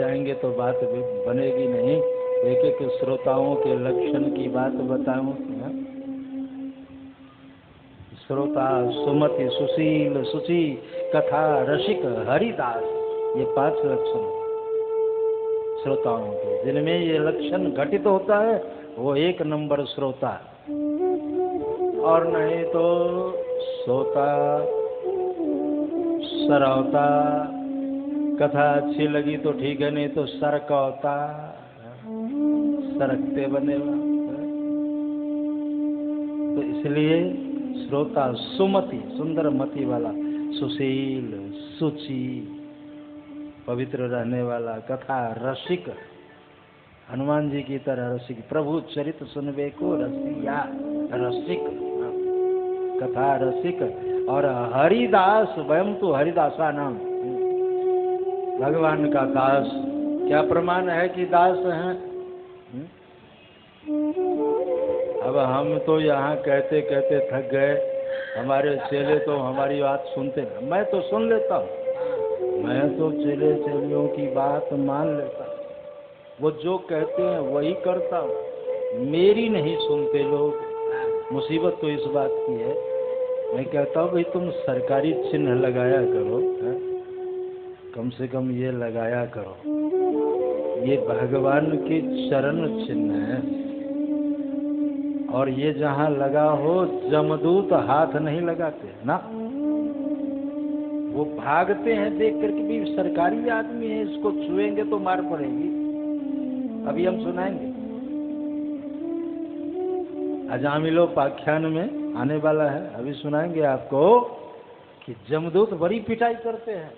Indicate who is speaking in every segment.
Speaker 1: जाएंगे तो बात बनेगी नहीं। एक एक श्रोताओं के लक्षण की बात बताऊं। श्रोता सुमति सुशील सुचि कथा रसिक हरिदास, ये 5 लक्षण श्रोताओं के। जिनमें ये लक्षण घटित होता है वो 1 नंबर श्रोता, और नहीं तो सोता सरौता, कथा अच्छी लगी तो ठीक है, नहीं तो सरकौता, सरकते बनेगा। तो इसलिए श्रोता सुमति, सुंदर मति वाला, सुशील सुचि, पवित्र रहने वाला, कथा रसिक, हनुमान जी की तरह रसिक, प्रभु चरित सुनबे को रसिया, रसिक, कथा रसिक, और हरिदास, वयम तो हरिदासा नाम, भगवान का दास। क्या प्रमाण है कि दास हैं? अब हम तो यहाँ कहते कहते थक गए, हमारे चेले तो हमारी बात सुनते हैं। मैं तो सुन लेता हूँ, मैं तो चेले चेलियों की बात मान लेता हूँ, वो जो कहते हैं वही करता हूँ, मेरी नहीं सुनते लोग। मुसीबत तो इस बात की है, मैं कहता हूँ भाई तुम सरकारी चिन्ह लगाया करो, कम से कम ये लगाया करो, ये भगवान के चरण चिन्ह है, और ये जहाँ लगा हो जमदूत हाथ नहीं लगाते ना, वो भागते हैं देख करके भी सरकारी आदमी है, इसको छुएंगे तो मार पड़ेगी। अभी हम सुनाएंगे अजामिलोपाख्यान में आने वाला है, अभी सुनाएंगे आपको कि जमदूत बड़ी पिटाई करते हैं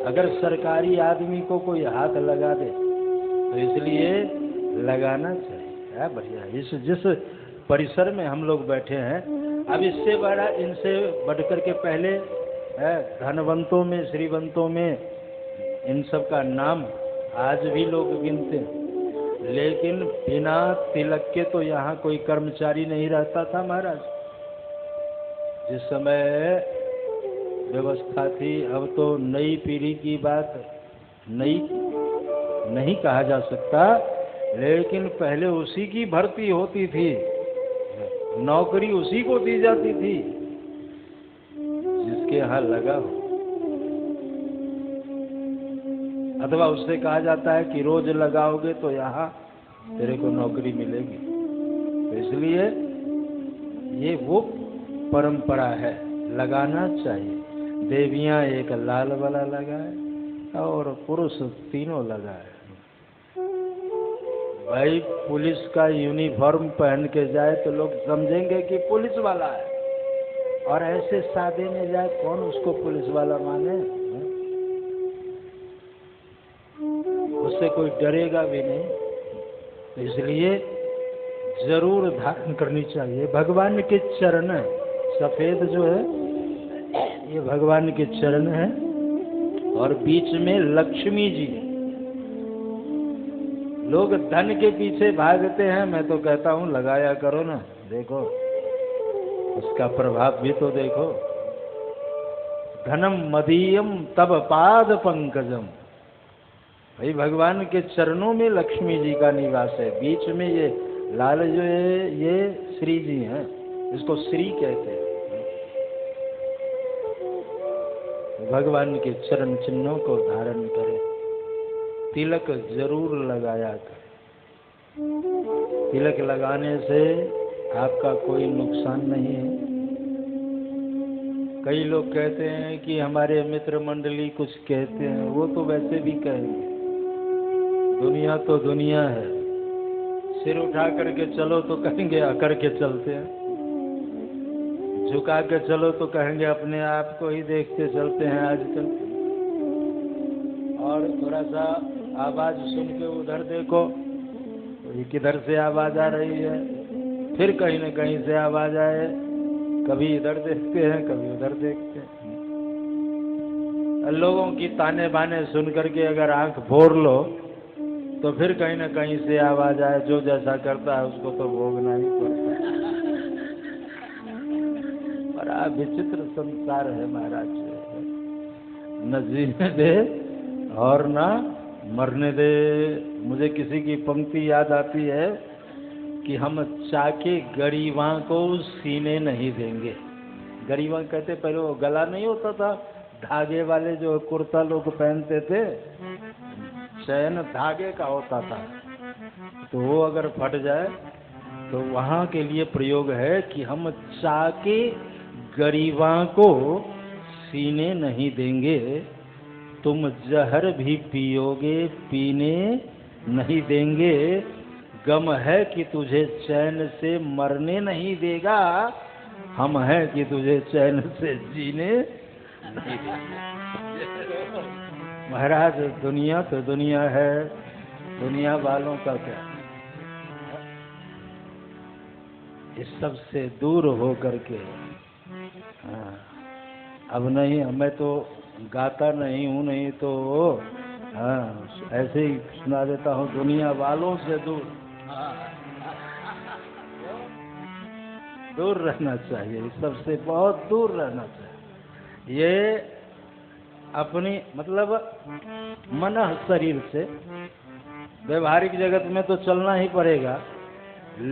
Speaker 1: अगर सरकारी आदमी को कोई हाथ लगा दे, तो इसलिए लगाना चाहिए। बढ़िया, इस जिस परिसर में हम लोग बैठे हैं, अब इससे बड़ा, इनसे बढ़कर के पहले धनवंतों में, श्रीवंतों में इन सब का नाम आज भी लोग गिनते हैं, लेकिन बिना तिलक के तो यहाँ कोई कर्मचारी नहीं रहता था महाराज। जिस समय व्यवस्था थी, अब तो नई पीढ़ी की बात नई नहीं कहा जा सकता, लेकिन पहले उसी की भर्ती होती थी, नौकरी उसी को दी जाती थी जिसके यहाँ लगा हो, अथवा उससे कहा जाता है कि रोज लगाओगे तो यहाँ तेरे को नौकरी मिलेगी। तो इसलिए ये वो परंपरा है, लगाना चाहिए। देवियां एक लाल वाला लगाए और पुरुष तीनों लगाए। भाई पुलिस का यूनिफॉर्म पहन के जाए तो लोग समझेंगे कि पुलिस वाला है, और ऐसे सादे में जाए कौन उसको पुलिस वाला माने? उससे कोई डरेगा भी नहीं। तो इसलिए जरूर धारण करनी चाहिए। भगवान के चरण है, सफेद जो है ये भगवान के चरण है, और बीच में लक्ष्मी जी। लोग धन के पीछे भागते हैं, मैं तो कहता हूँ लगाया करो ना, देखो उसका प्रभाव भी तो देखो। धनम मदीयम तब पाद पंकजम, भाई भगवान के चरणों में लक्ष्मी जी का निवास है। बीच में ये लाल जो है ये श्री जी हैं, इसको श्री कहते हैं। भगवान के चरण चिन्हों को धारण करें, तिलक जरूर लगाया करें। तिलक लगाने से आपका कोई नुकसान नहीं है। कई लोग कहते हैं कि हमारे मित्र मंडली कुछ कहते हैं, वो तो वैसे भी कहेंगे, दुनिया तो दुनिया है, सिर उठा करके चलो तो कहेंगे अकर के चलते हैं, झुका के चलो तो कहेंगे अपने आप को ही देखते चलते हैं आजकल, और थोड़ा सा आवाज सुन के उधर देखो तो किधर से आवाज आ रही है, फिर कहीं न कहीं से आवाज आए, कभी इधर देखते हैं कभी उधर देखते हैं। लोगों की ताने बाने सुन करके अगर आंख फोड़ लो तो फिर कहीं न कहीं से आवाज आए, जो जैसा करता है उसको तो भोगना ही पड़ता है। बड़ा विचित्र संसार है महाराज, न जीने दे और न मरने दे। मुझे किसी की पंक्ति याद आती है कि हम चाके गरीबां को सीने नहीं देंगे। गरीबां कहते पहले वो गला नहीं होता था, धागे वाले जो कुर्ता लोग पहनते थे, चैन धागे का होता था, तो वो अगर फट जाए तो वहाँ के लिए प्रयोग है कि हम चाके गरीबां को सीने नहीं देंगे, तुम जहर भी पियोगे पीने नहीं देंगे, गम है कि तुझे चैन से मरने नहीं देगा, हम हैं कि तुझे चैन से जीने नहीं देंगे। महाराज दुनिया तो दुनिया है, दुनिया वालों का क्या, इस सब से दूर हो करके। हाँ, अब नहीं, मैं तो गाता नहीं हूँ, नहीं तो हाँ ऐसे ही सुना देता हूँ, दुनिया वालों से दूर दूर रहना चाहिए, इस सबसे बहुत दूर रहना चाहिए। ये अपनी मतलब मन शरीर से व्यवहारिक जगत में तो चलना ही पड़ेगा,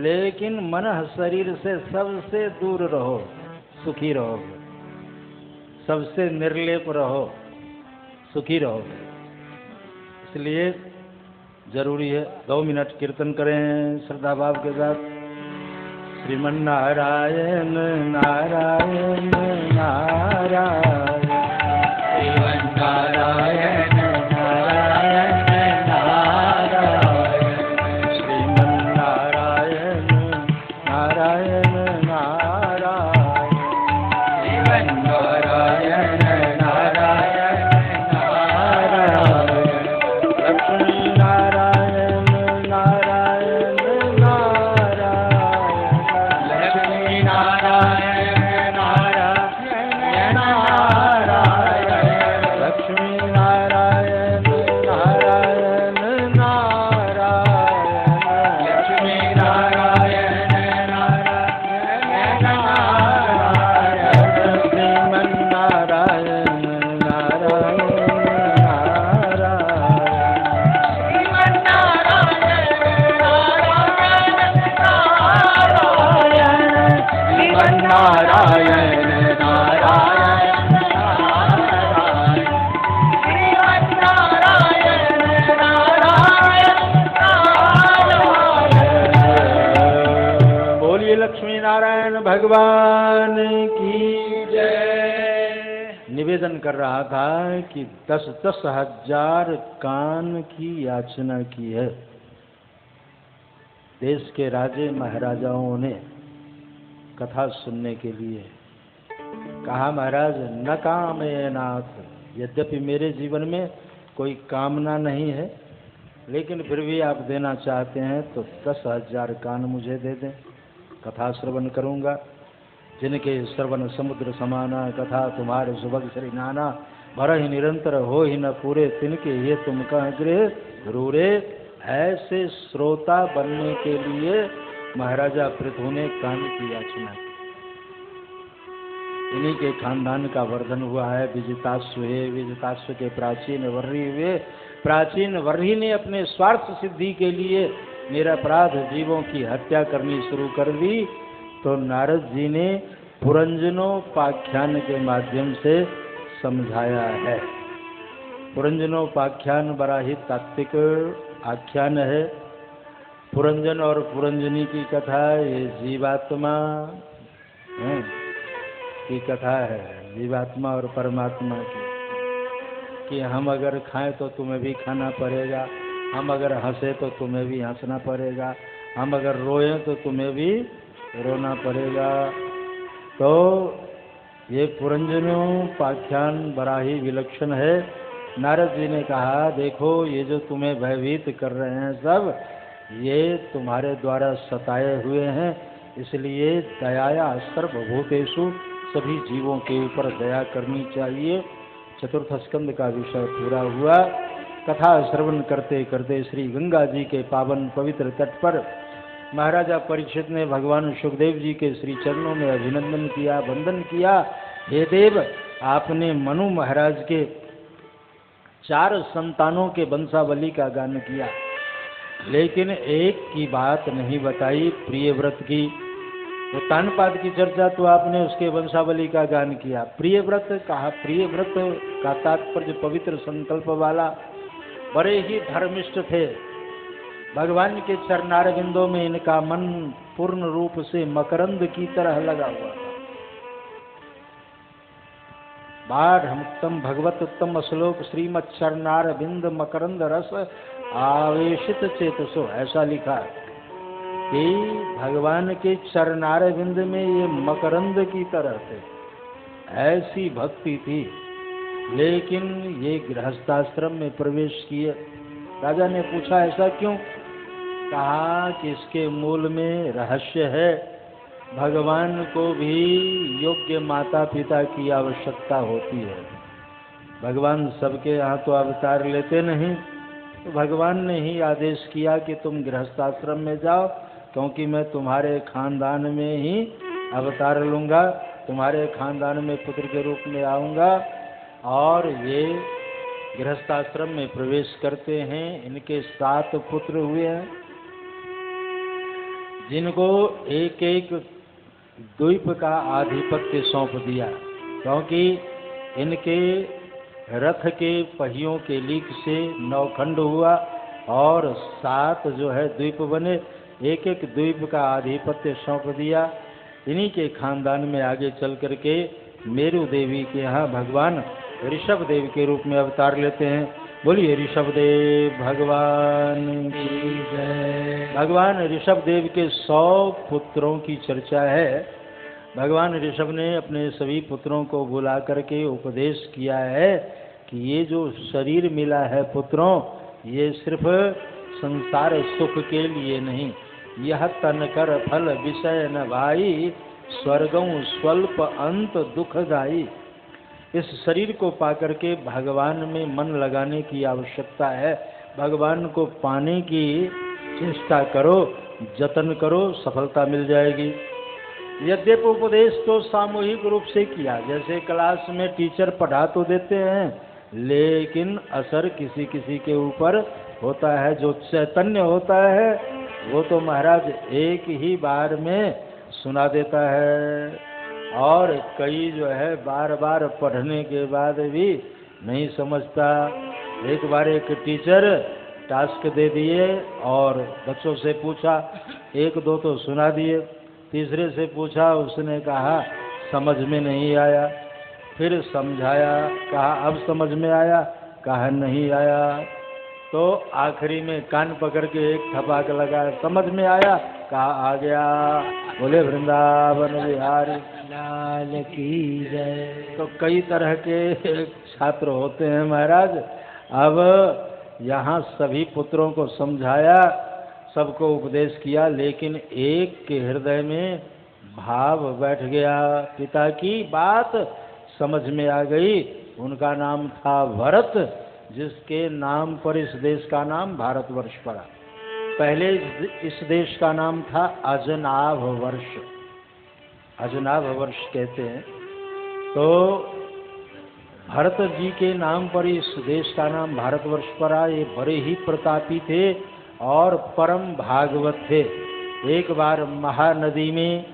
Speaker 1: लेकिन मन शरीर से सबसे दूर रहो, सुखी रहोगे, सबसे निर्लेप रहो, सुखी रहोगे। इसलिए जरूरी है 2 मिनट कीर्तन करें श्रद्धा भाव के साथ। श्रीमन नारायण नारायण नारायण, श्रीमन नारायण नारायण नारायण, श्रीमन नारायण नारायण नारायण, श्रीमन नारायण नारायण नारायण, लक्ष्मी नारायण नारायण नारायण, लक्ष्मी नारायण नारायण नारायण, लक्ष्मी नारायण नारायण नारायण, लक्ष्मी नारायण नारायण नारायण, श्रीमन नारायण नारायण नारायण, श्रीमन नारायण नारायण नारायण, श्रीमन नारायण नारायण नारायण, श्रीमन नारायण नारायण नारायण। बोलिए लक्ष्मी नारायण भगवान की जय। निवेदन कर रहा था कि 10-10 हजार कान की याचना की है। देश के राजे महाराजाओं ने कथा सुनने के लिए कहा, महाराज न कामे नाथ, यद्यपि मेरे जीवन में कोई कामना नहीं है, लेकिन फिर भी आप देना चाहते हैं तो 10,000 कान मुझे दे दें, कथा श्रवण करूंगा। जिनके श्रवण समुद्र समाना, कथा तुम्हारे सुभग श्री नाना, भर ही निरंतर हो ही न पूरे, तिनके ये तुम कह गृह रूरे। ऐसे श्रोता बनने के लिए महाराजा पृथु ने कान की याचना की। इन्हीं के खानदान का वर्धन हुआ है। विजिताश्व है, विजिताश्व के प्राचीन वर्री हुए। प्राचीन वर्री ने अपने स्वार्थ सिद्धि के लिए निरपराध जीवों की हत्या करनी शुरू कर दी, तो नारद जी ने पुरंजनोपाख्यान के माध्यम से समझाया है। पुरंजनोपाख्यान बड़ा ही तात्विक आख्यान है। पुरंजन और पुरंजनी की कथा, ये जीवात्मा की कथा है, जीवात्मा और परमात्मा की, कि हम अगर खाएं तो तुम्हें भी खाना पड़ेगा, हम अगर हंसे तो तुम्हें भी हंसना पड़ेगा, हम अगर रोएं तो तुम्हें भी रोना पड़ेगा। तो ये पुरंजनोपाख्यान बड़ा ही विलक्षण है। नारद जी ने कहा, देखो ये जो तुम्हें भयभीत कर रहे हैं सब, ये तुम्हारे द्वारा सताए हुए हैं, इसलिए दयाया सर्वभूतेषु, सभी जीवों के ऊपर दया करनी चाहिए। चतुर्थ स्कंद का विषय पूरा हुआ। कथा श्रवण करते करते श्री गंगा जी के पावन पवित्र तट पर महाराजा परीक्षित ने भगवान सुखदेव जी के श्री चरणों में अभिनंदन किया, वंदन किया। हे देव, आपने मनु महाराज के 4 संतानों के वंशावली का गान किया, लेकिन एक की बात नहीं बताई, प्रियव्रत की। तो तानपाद की चर्चा तो आपने उसके वंशावली का गान किया। प्रियव्रत कहा, प्रियव्रत का तात्पर्य पवित्र संकल्प वाला, बड़े ही धर्मिष्ठ थे। भगवान के चरणारविंदों में इनका मन पूर्ण रूप से मकरंद की तरह लगा हुआ था। बाढ़ उत्तम भगवत उत्तम श्लोक श्रीमत् चरणारविंद मकरंद रस आवेशित चेतसो, ऐसा लिखा कि भगवान के चरणारविंद में ये मकरंद की तरह थे, ऐसी भक्ति थी। लेकिन ये गृहस्थाश्रम में प्रवेश किए। राजा ने पूछा ऐसा क्यों? कहा कि इसके मूल में रहस्य है। भगवान को भी योग्य माता पिता की आवश्यकता होती है। भगवान सबके यहाँ तो अवतार लेते नहीं, तो भगवान ने ही आदेश किया कि तुम गृहस्थाश्रम में जाओ, क्योंकि मैं तुम्हारे खानदान में ही अवतार लूँगा, तुम्हारे खानदान में पुत्र के रूप में आऊँगा। और ये गृहस्थाश्रम में प्रवेश करते हैं। इनके 7 पुत्र हुए हैं, जिनको एक एक द्वीप का आधिपत्य सौंप दिया, क्योंकि इनके रथ के पहियों के लीक से 9 खंड हुआ और 7 जो है द्वीप बने। एक एक द्वीप का आधिपत्य सौंप दिया। इन्हीं के खानदान में आगे चल करके मेरु देवी के यहाँ भगवान ऋषभ देव के रूप में अवतार लेते हैं। बोलिए ऋषभ देव भगवान की जय। भगवान ऋषभ देव के 100 पुत्रों की चर्चा है। भगवान ऋषभ ने अपने सभी पुत्रों को बुला करके उपदेश किया है कि ये जो शरीर मिला है पुत्रों, ये सिर्फ संसार सुख के लिए नहीं, यह तन कर फल विषय न भाई, स्वर्गों स्वल्प अंत दुखदाई। इस शरीर को पाकर के भगवान में मन लगाने की आवश्यकता है। भगवान को पाने की चेष्टा करो, जतन करो, सफलता मिल जाएगी। यद्यपि उपदेश तो सामूहिक रूप से किया, जैसे क्लास में टीचर पढ़ा तो देते हैं, लेकिन असर किसी किसी के ऊपर होता है। जो चैतन्य होता है वो तो महाराज एक ही बार में सुना देता है, और कई जो है बार बार पढ़ने के बाद भी नहीं समझता। एक बार एक टीचर टास्क दे दिए और बच्चों से पूछा, 1-2 तो सुना दिए, तीसरे से पूछा, उसने कहा समझ में नहीं आया। फिर समझाया, कहा अब समझ में आया, कहा नहीं आया। तो आखिरी में कान पकड़ के एक थपाक लगा, समझ में आया, कहा आ गया। बोले वृंदावन बिहारी लाल की जय। तो कई तरह के छात्र होते हैं महाराज। अब यहाँ सभी पुत्रों को समझाया, सबको उपदेश किया, लेकिन एक के हृदय में भाव बैठ गया, पिता की बात समझ में आ गई। उनका नाम था भरत, जिसके नाम पर इस देश का नाम भारतवर्ष पड़ा। पहले इस देश का नाम था अजनाभ वर्ष, अजनाभ वर्ष कहते हैं। तो भरत जी के नाम पर इस देश का नाम भारतवर्ष पड़ा। ये बड़े ही प्रतापी थे और परम भागवत थे। एक बार महानदी में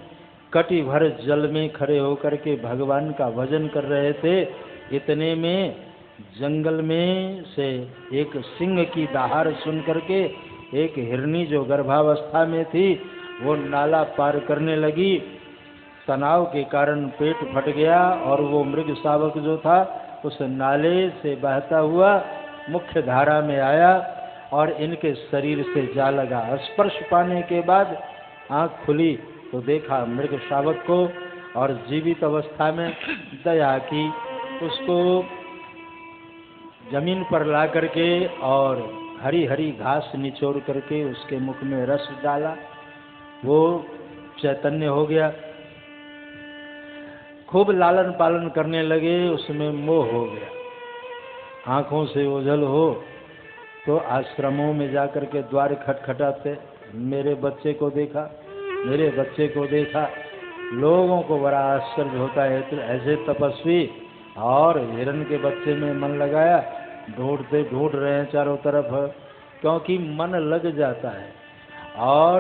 Speaker 1: कटी भर जल में खड़े होकर के भगवान का भजन कर रहे थे। इतने में जंगल में से एक सिंह की दहाड़ सुन करके एक हिरनी जो गर्भावस्था में थी वो नाला पार करने लगी। तनाव के कारण पेट फट गया और वो मृग शावक जो था उस नाले से बहता हुआ मुख्य धारा में आया और इनके शरीर से जा लगा। स्पर्श पाने के बाद आँख खुली तो देखा मृग शावक को, और जीवित अवस्था में दया की, उसको जमीन पर ला करके और हरी हरी घास निचोड़ करके उसके मुख में रस डाला। वो चैतन्य हो गया। खूब लालन पालन करने लगे, उसमें मोह हो गया। आँखों से ओझल हो तो आश्रमों में जाकर के द्वार खटखटाते, मेरे बच्चे को देखा, मेरे बच्चे को देखा। लोगों को बड़ा आश्चर्य होता है, तो ऐसे तपस्वी और हिरण के बच्चे में मन लगाया। ढूंढ रहे हैं चारों तरफ, क्योंकि मन लग जाता है, और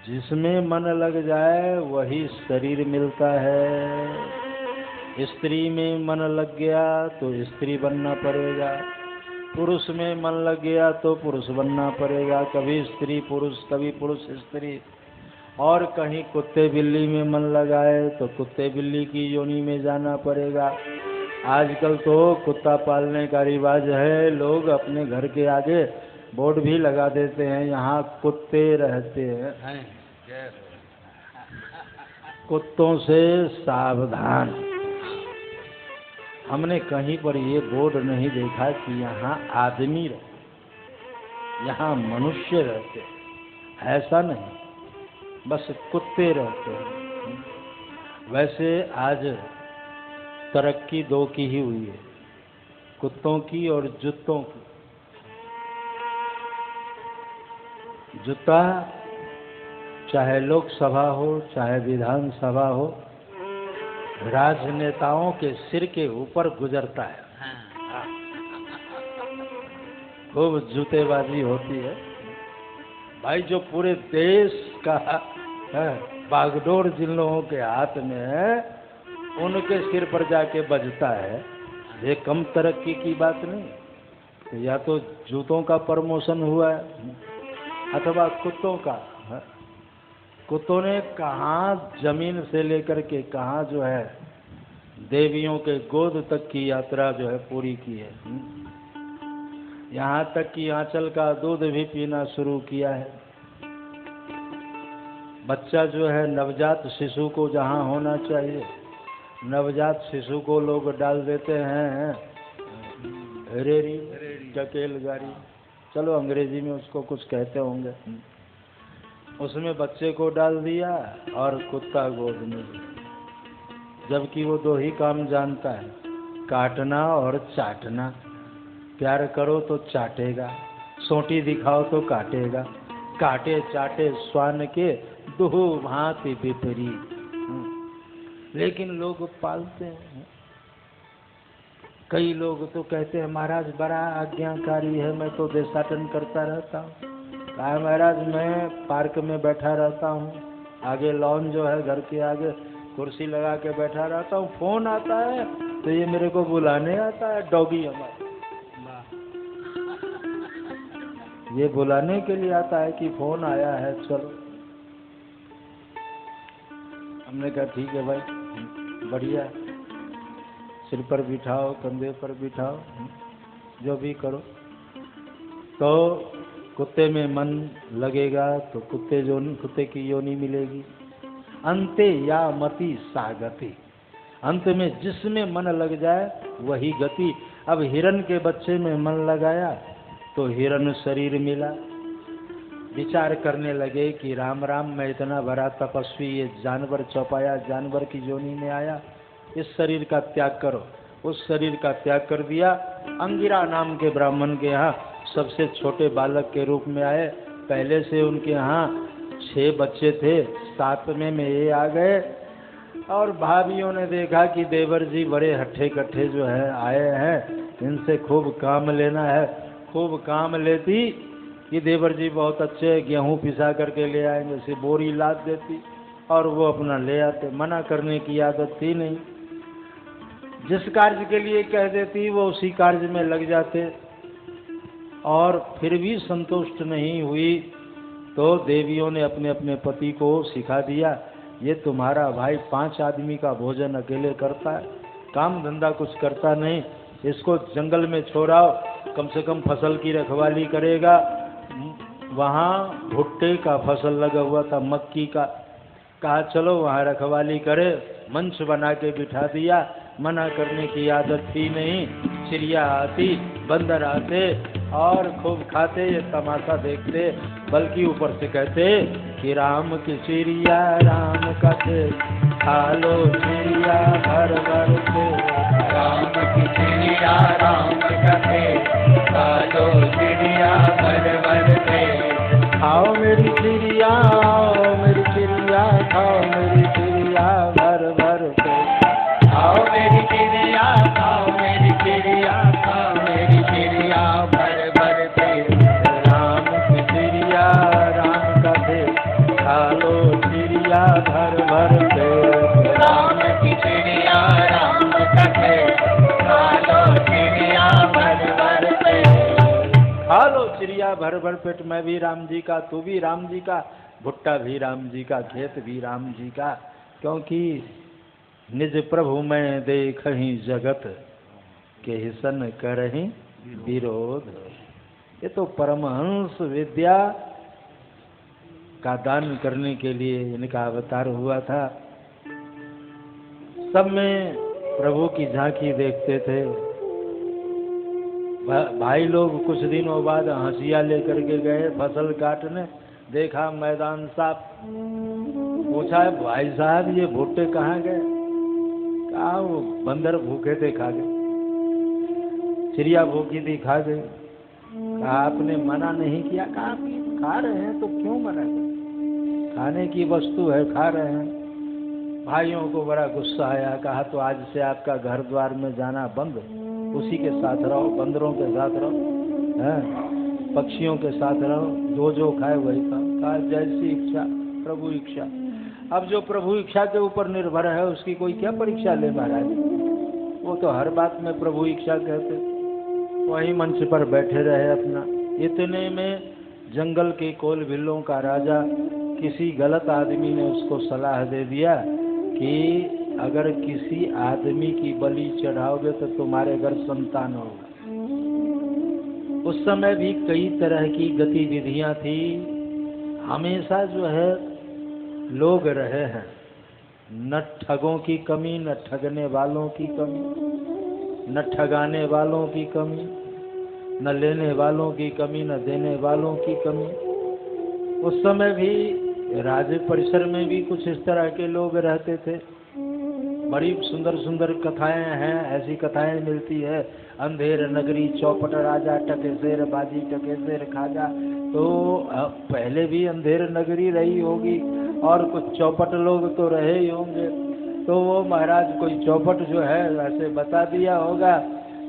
Speaker 1: जिसमें मन लग जाए वही शरीर मिलता है। स्त्री में मन लग गया तो स्त्री बनना पड़ेगा, पुरुष में मन लग गया तो पुरुष बनना पड़ेगा, कभी स्त्री पुरुष, कभी पुरुष स्त्री। और कहीं कुत्ते बिल्ली में मन लगाए तो कुत्ते बिल्ली की योनि में जाना पड़ेगा। आजकल तो कुत्ता पालने का रिवाज है, लोग अपने घर के आगे बोर्ड भी लगा देते हैं, यहाँ कुत्ते रहते हैं, कुत्तों से सावधान। हमने कहीं पर ये बोर्ड नहीं देखा कि यहाँ आदमी रहते, यहाँ मनुष्य रहते, ऐसा नहीं, बस कुत्ते रहते हैं। वैसे आज तरक्की दो की ही हुई है, कुत्तों की और जूतों की। जूता चाहे लोकसभा हो चाहे विधानसभा हो, राजनेताओं के सिर के ऊपर गुजरता है, खूब जूतेबाजी होती है भाई। जो पूरे देश का बागडोर जिन लोगों के हाथ में है, उनके सिर पर जाके बजता है, ये कम तरक्की की बात नहीं। या तो जूतों का प्रमोशन हुआ है अथवा कुत्तों का। कुत्तों ने कहाँ जमीन से लेकर के कहाँ जो है देवियों के गोद तक की यात्रा जो है पूरी की है। यहाँ तक कि आंचल का दूध भी पीना शुरू किया है। बच्चा जो है नवजात शिशु को जहाँ होना चाहिए, नवजात शिशु को लोग डाल देते हैं रेरी, चकेल गाड़ी, चलो अंग्रेजी में उसको कुछ कहते होंगे, उसमें बच्चे को डाल दिया और कुत्ता गोद में, जबकि वो दो ही काम जानता है, काटना और चाटना। प्यार करो तो चाटेगा, सोटी दिखाओ तो काटेगा, काटे चाटे स्वान के दुहु भांति विपरीत। लेकिन लोग पालते हैं। कई लोग तो कहते हैं महाराज बड़ा आज्ञाकारी है, मैं तो देशाटन करता रहता हूँ। कहा महाराज मैं पार्क में बैठा रहता हूँ, आगे लॉन जो है घर के आगे कुर्सी लगा के बैठा रहता हूँ, फोन आता है तो ये मेरे को बुलाने आता है, डॉगी हमारा, ये बुलाने के लिए आता है कि फोन आया है चलो। हमने कहा ठीक है भाई, बढ़िया, सिर पर बिठाओ, कंधे पर बिठाओ, जो भी करो। तो कुत्ते में मन लगेगा तो कुत्ते की योनि मिलेगी। अंते या मति सागति, अंत में जिसमें मन लग जाए वही गति। अब हिरण के बच्चे में मन लगाया तो हिरण शरीर मिला। विचार करने लगे कि राम राम, मैं इतना बड़ा तपस्वी, ये जानवर चौपाया जानवर की योनि में आया, इस शरीर का त्याग करो। उस शरीर का त्याग कर दिया। अंगिरा नाम के ब्राह्मण के यहाँ सबसे छोटे बालक के रूप में आए। पहले से उनके यहाँ 6 बच्चे थे, 7वें में ये आ गए। और भाभियों ने देखा कि देवर जी बड़े हट्ठे कट्ठे जो है आए हैं, इनसे खूब काम लेना है। खूब काम लेती कि देवर जी बहुत अच्छे, गेहूँ पिसा करके ले आएंगे, उसे बोरी लाद देती और वो अपना ले आते। मना करने की आदत थी नहीं, जिस कार्य के लिए कह देती वो उसी कार्य में लग जाते। और फिर भी संतुष्ट नहीं हुई तो देवियों ने अपने अपने पति को सिखा दिया, ये तुम्हारा भाई 5 आदमी का भोजन अकेले करता है, काम धंधा कुछ करता नहीं, इसको जंगल में छोड़ाओ, कम से कम फसल की रखवाली करेगा। वहाँ भुट्टे का फसल लगा हुआ था, मक्की का। कहा चलो वहाँ रखवाली करे, मंच बना के बिठा दिया। मना करने की आदत थी नहीं। चिड़िया आती, बंदर आते और खूब खाते, ये तमाशा देखते, बल्कि ऊपर से कहते कि राम की चिड़िया राम का खेत, खा लो चिड़िया भर भर के।
Speaker 2: राम की चिड़िया राम का खेत, खा लो चिड़िया भर भर के।
Speaker 1: खाओ मेरी चिड़िया, आओ मेरी चिड़िया, खाओ मेरी चिड़िया भर भर के।
Speaker 2: खाओ मेरी चिड़िया, खाओ मेरी चिड़िया, खाओ मेरी
Speaker 1: खा लो चिड़िया भर भर पेट, मैं भी राम जी का, तू भी राम जी का, भुट्टा भी राम जी का, खेत भी राम जी का, क्योंकि निज प्रभु में देखहि जगत के हिसन करहि विरोध। ये तो परमहंस विद्या का दान करने के लिए इनका अवतार हुआ था। सब में प्रभु की झांकी देखते थे। भाई लोग कुछ दिनों बाद हंसिया लेकर के गए फसल काटने, देखा मैदान साफ। पूछा भाई साहब ये भुट्टे कहाँ गए? कहा वो बंदर भूखे थे खा गए, चिड़िया भूखी थी खा गई। कहा आपने मना नहीं किया? कहा खा रहे हैं तो क्यों मना करें, खाने की वस्तु है खा रहे हैं। भाइयों को बड़ा गुस्सा आया। कहा तो आज से आपका घर द्वार में जाना बंद, उसी के साथ रहो, बंदरों के साथ रहो, हैं, पक्षियों के साथ रहो, जो खाए वही खाओ। कहा जैसी इच्छा प्रभु इच्छा। अब जो प्रभु इच्छा के ऊपर निर्भर है उसकी कोई क्या परीक्षा ले महाराज, वो तो हर बात में प्रभु इच्छा कहते। वही मंच पर बैठे रहे अपना। इतने में जंगल के कोल बिल्लों का राजा किसी गलत आदमी ने उसको सलाह दे दिया कि अगर किसी आदमी की बलि चढ़ाओगे तो तुम्हारे घर संतान होगा। उस समय भी कई तरह की गतिविधियां थी। हमेशा जो है लोग रहे हैं, न ठगों की कमी, न ठगने वालों की कमी, न ठगाने वालों की कमी, न लेने वालों की कमी, न देने वालों की कमी। उस समय भी राज्य परिसर में भी कुछ इस तरह के लोग रहते थे। बड़ी सुंदर सुंदर कथाएं हैं, ऐसी कथाएं मिलती है। अंधेर नगरी चौपट राजा, टके शेर बाजी टके शेर खाजा। तो पहले भी अंधेर नगरी रही होगी और कुछ चौपट लोग तो रहे ही होंगे। तो वो महाराज कोई चौपट जो है ऐसे बता दिया होगा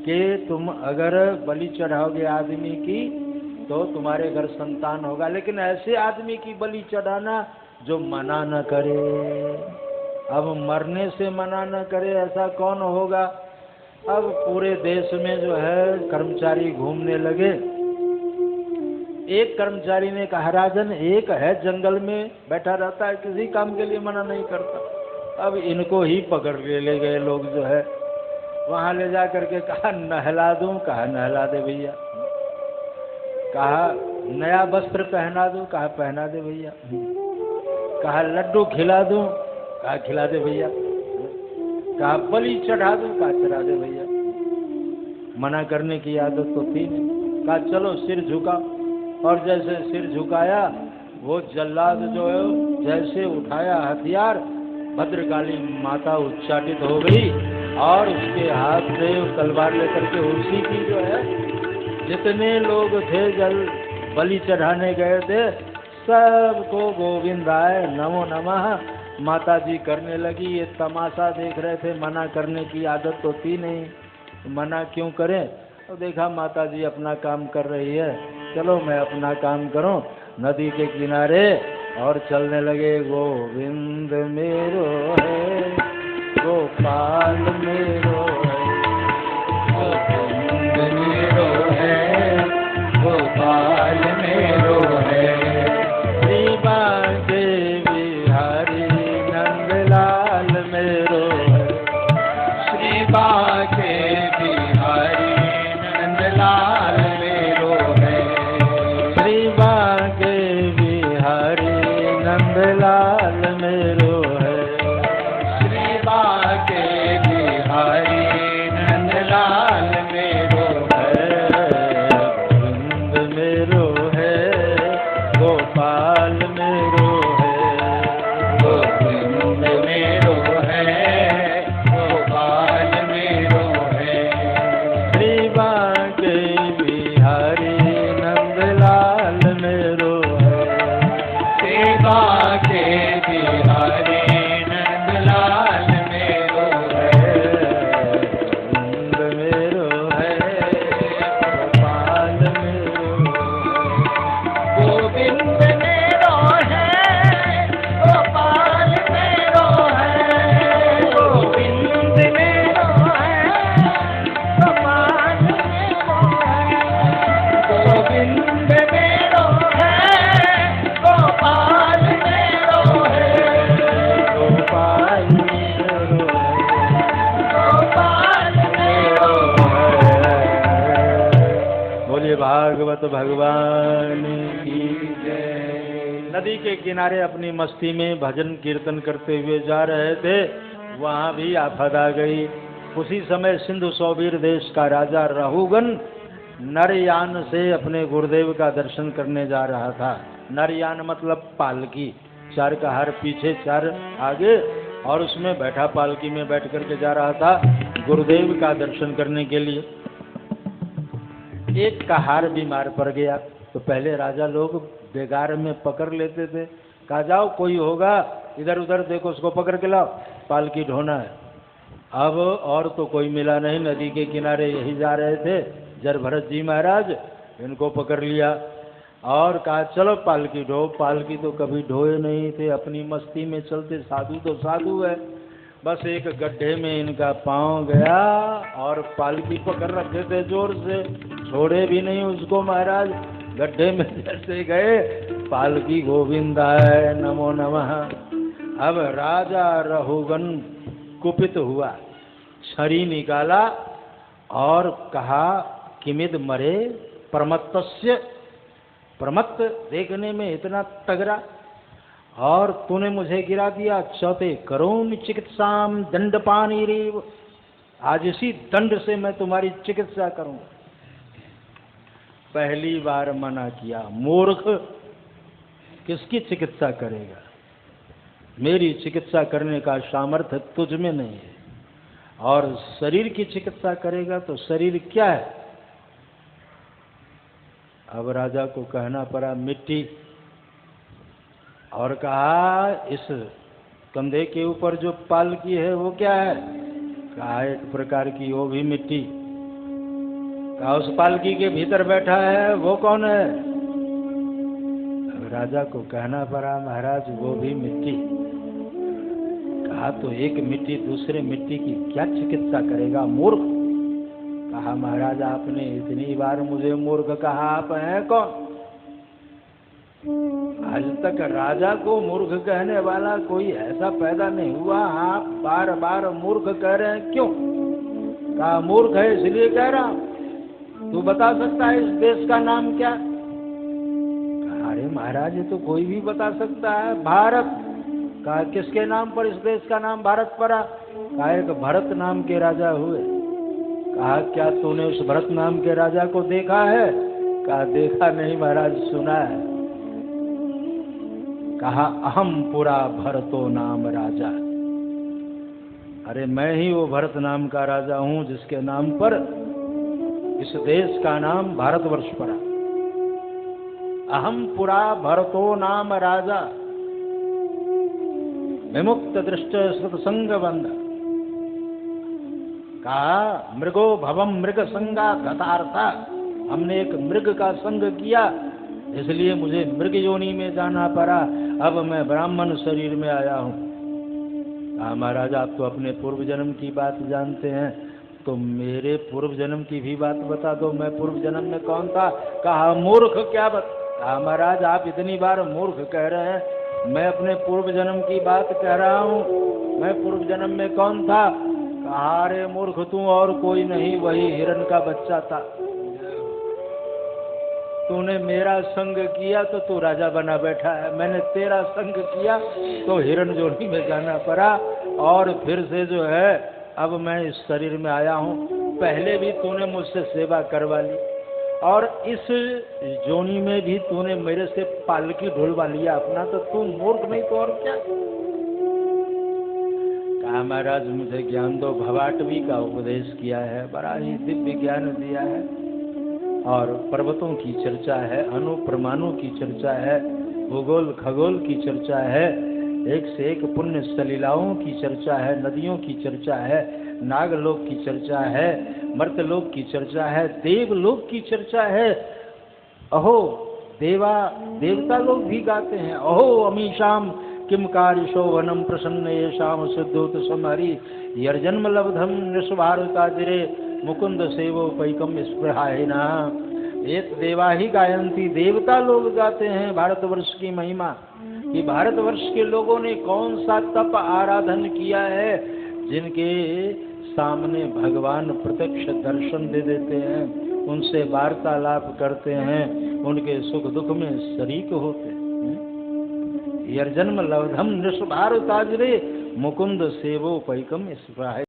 Speaker 1: कि तुम अगर बलि चढ़ाओगे आदमी की तो तुम्हारे घर संतान होगा, लेकिन ऐसे आदमी की बलि चढ़ाना जो मना न करे। अब मरने से मना न करे ऐसा कौन होगा? अब पूरे देश में जो है कर्मचारी घूमने लगे। एक कर्मचारी ने कहा राजन एक है जंगल में बैठा रहता है, किसी काम के लिए मना नहीं करता। अब इनको ही पकड़ के ले गए लोग जो है, वहां ले जा करके कहा नहला दूं? कहा नहला दे भैया। कहा नया वस्त्र पहना दूं? कहा पहना दे भैया। कहा लड्डू खिला दूं? कहा खिला दे भैया। कहा बलि चढ़ा दूं? कहा चढ़ा दे भैया। मना करने की आदत तो थी नहीं। कहा चलो सिर झुका, और जैसे सिर झुकाया वो जल्लाद जो है जैसे उठाया हथियार, भद्रकाली माता उच्चाटित हो गई और उसके हाथ से तलवार लेकर के उसी की जो है जितने लोग थे जल बलि चढ़ाने गए थे सबको गोविंदाय नमो नमः माता जी करने लगी। ये तमाशा देख रहे थे, मना करने की आदत तो थी नहीं, मना क्यों करें। तो देखा माता जी अपना काम कर रही है, चलो मैं अपना काम करूं। नदी के किनारे और चलने लगे। गोविंद मेरो है, गोपाल मेरो है,
Speaker 2: गोविंद मेरो है, गोपाल मेरो है।
Speaker 1: श्री बांके बिहारी नंदलाल मेरो है,
Speaker 2: श्री बांके बिहारी नंदलाल मेरो है।
Speaker 1: श्री बांके बिहारी नंदलाल मेरो है।
Speaker 2: श्री बांके बिहारी
Speaker 1: नाथ भगवान की जय। नदी के किनारे अपनी मस्ती में भजन कीर्तन करते हुए जा रहे थे, वहां भी आफत आ गई। उसी समय सिंधु सौवीर देश का राजा राहुगन नरयान से अपने गुरुदेव का दर्शन करने जा रहा था। नरयान मतलब पालकी, 4 का हार पीछे 4 आगे, और उसमें बैठा पालकी में बैठ करके जा रहा था गुरुदेव का दर्शन करने के लिए। एक का हार बीमार पड़ गया, तो पहले राजा लोग बेगार में पकड़ लेते थे, कहा जाओ कोई होगा इधर उधर देखो उसको पकड़ के लाओ, पालकी ढोना है। अब और तो कोई मिला नहीं, नदी के किनारे यही जा रहे थे जर भरत जी महाराज, इनको पकड़ लिया और कहा चलो पालकी ढो। पालकी तो कभी ढोए नहीं थे, अपनी मस्ती में चलते, साधु तो साधु है। बस एक गड्ढे में इनका पांव गया और पालकी पकड़ रखे थे जोर से, छोड़े भी नहीं उसको महाराज। गड्ढे में जैसे गए, पालकी गोविंदाय नमो नमः। अब राजा रहुगन कुपित हुआ, छड़ी निकाला और कहा किमिद मरे प्रमत्तस्य, प्रमत्त देखने में इतना तगड़ा, और तूने मुझे गिरा दिया। चौथे करोमि चिकित्साम दंडपानी रेव, आज इसी दंड से मैं तुम्हारी चिकित्सा करूंगा। पहली बार मना किया, मूर्ख किसकी चिकित्सा करेगा, मेरी चिकित्सा करने का सामर्थ्य तुझ में नहीं है, और शरीर की चिकित्सा करेगा तो शरीर क्या है। अब राजा को कहना पड़ा मिट्टी, और कहा इस कंधे के ऊपर जो पालकी है वो क्या है, कहा एक प्रकार की वो भी मिट्टी। कहा उस पालकी के भीतर बैठा है वो कौन है। अब राजा को कहना पड़ा महाराज वो भी मिट्टी। कहा तो एक मिट्टी दूसरे मिट्टी की क्या चिकित्सा करेगा मूर्ख। कहा महाराज आपने इतनी बार मुझे मूर्ख कहा, आप हैं कौन। आज तक राजा को मूर्ख कहने वाला कोई ऐसा पैदा नहीं हुआ, आप बार बार मूर्ख कह रहे हैं क्यों। कहा मूर्ख है इसलिए कह रहा हूं, तू बता सकता है इस देश का नाम क्या। कहा अरे महाराज ये तो कोई भी बता सकता है, भारत। कहा किसके नाम पर इस देश का नाम भारत पड़ा। कहा एक भरत नाम के राजा हुए। कहा क्या तूने उस भरत नाम के राजा को देखा है। कहा देखा नहीं महाराज, सुना है। कहा अहम पुरा भरतो नाम राजा, अरे मैं ही वो भरत नाम का राजा हूं जिसके नाम पर इस देश का नाम भारतवर्ष पड़ा। अहम पुरा भरतो नाम राजा, विमुक्त दृष्ट श्रुत संग बंध। कहा मृगो भवम मृग संगा गतार्था, हमने एक मृग का संग किया इसलिए मुझे मृग योनि में जाना पड़ा, अब मैं ब्राह्मण शरीर में आया हूँ। कहा महाराज आप तो अपने पूर्व जन्म की बात जानते हैं, तो मेरे पूर्व जन्म की भी बात बता दो, मैं पूर्व जन्म में कौन था। कहा मूर्ख क्या कहा महाराज आप इतनी बार मूर्ख कह रहे हैं, मैं अपने पूर्व जन्म की बात कह रहा हूँ, मैं पूर्व जन्म में कौन था। कहा अरे मूर्ख तू और कोई नहीं, वही हिरण का बच्चा था। तूने मेरा संग किया तो तू राजा बना बैठा है, मैंने तेरा संग किया तो हिरण जोनी में जाना पड़ा, और फिर से जो है अब मैं इस शरीर में आया हूँ। पहले भी तूने मुझसे सेवा करवा ली और इस जोनी में भी तूने मेरे से पालकी ढुलवा लिया अपना, तो तू मूर्ख नहीं तो और क्या। कहा महाराज मुझे ज्ञान दो, भवाटवी का उपदेश किया है, बड़ा ही दिव्य ज्ञान दिया है, और पर्वतों की चर्चा है, अनुप्रमाणों की चर्चा है, भूगोल खगोल की चर्चा है, एक से एक पुण्य सलीलाओं की चर्चा है, नदियों की चर्चा है, नागलोक की चर्चा है, मर्तलोक की चर्चा है, देवलोक की चर्चा है। अहो देवता लोग भी गाते हैं, अहो अमीशाम किम कारिशो वनम प्रसन्न येषाम सिद्धोत समहरि यर्जन्म लब्धम निस्वारुताजिरे मुकुंद सेवो पैकम स्पृहायिना। एक देवा ही गायंती, देवता लोग गाते हैं भारतवर्ष की महिमा, कि भारतवर्ष के लोगों ने कौन सा तप आराधन किया है जिनके सामने भगवान प्रत्यक्ष दर्शन दे देते हैं। उनसे वार्तालाप करते हैं, उनके सुख दुख में शरीक होते हैं। यर्जन्म लब्धम नृषभार ताजरे मुकुंद सेवो पैकम स्पृहाय।